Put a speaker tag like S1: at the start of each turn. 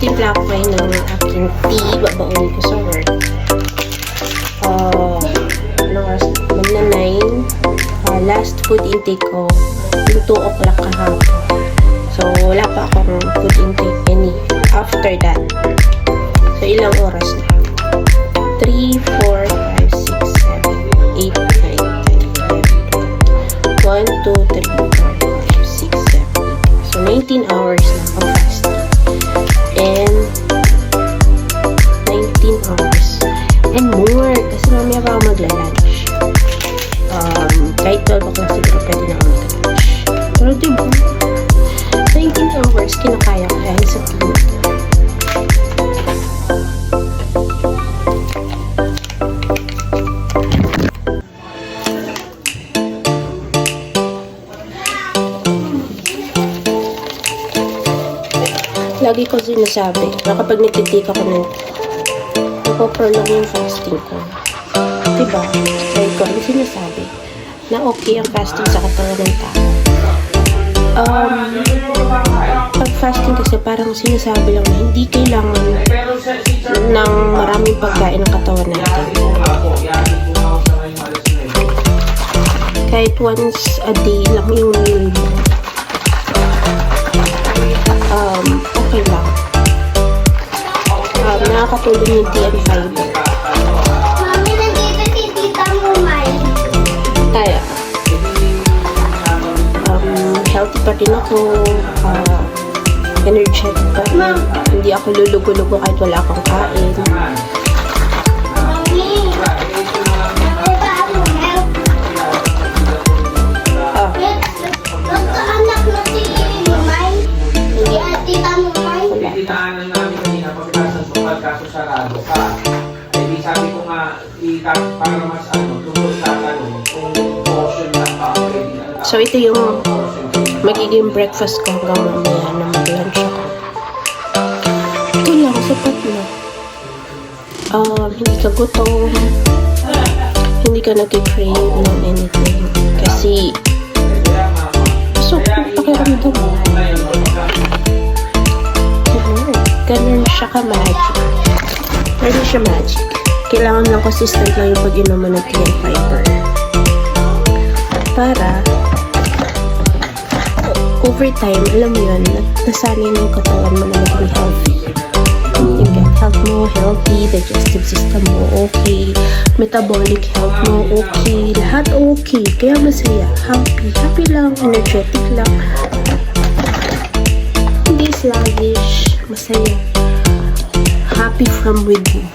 S1: Magtitimpla ako kayo ng aking tea. Babaunin ko sa work. Magna 9. Last food intake ko, yung 2 o'clock kahapon. So, wala pa akong food intake any after that. So, ilang oras na? 3, 4, 5, 6, 7, 8, 9, 10, 11, 1, 2, 3, 4, 5, 6, 7, 8. So, 19 hours na ang fasting. And 19 hours. And more. Kasi mamaya pa ako magla-lunch. Kahit 12 o'clock siguro pwede na ako mag-lunch. Pero diba? 19 hours kinakaya ko dahil sa team. Lagi ko sinasabi na kapag nagtitik ako ng napoprolong yung fasting ko. Diba? Like ko, ano sinasabi? Na okay ang fasting sa katawan ng tao. Pag fasting kasi parang sinasabi lang na hindi kailangan ng maraming pagkain ng katawan natin. Kahit once a day lang yung meal mo. Okay lang. Nakakatulong yung tea and fiber.
S2: Mami, nandito si Tita Mumay.
S1: Kaya, healthy pa rin ako. Energetic pa rin. Hindi ako lulugo-lugo kahit wala akong kain.
S2: Mami, Tita Mumay. Nagkaanak na si Mumay. Hindi Tita Mumay.
S3: Tinaanan namin kanina pagkaso sarado ka. Eh, sabi ko nga, para mas tungkol sa kung portion lang pa ang pwede na.
S1: So, ito yung magiging breakfast ko hanggang mamaya na mag-lunch ako. Ito lang, sapat na. Hindi ka gutom. Hindi ka nag-crave ng anything. Kasi, so, pakiramdam mo. Ganun siya ka-magic. Ganun siya magic. Kailangan lang consistent lang yung pag-inom mo ng tea and fiber. Para over time, alam mo yun, nasanay ng katawan mo na maging healthy. Yung gut health mo, healthy, digestive system mo, okay, metabolic health mo, okay, lahat okay. Kaya masaya, happy, happy lang, energetic lang. Hindi sluggish, masaya. Happy from within.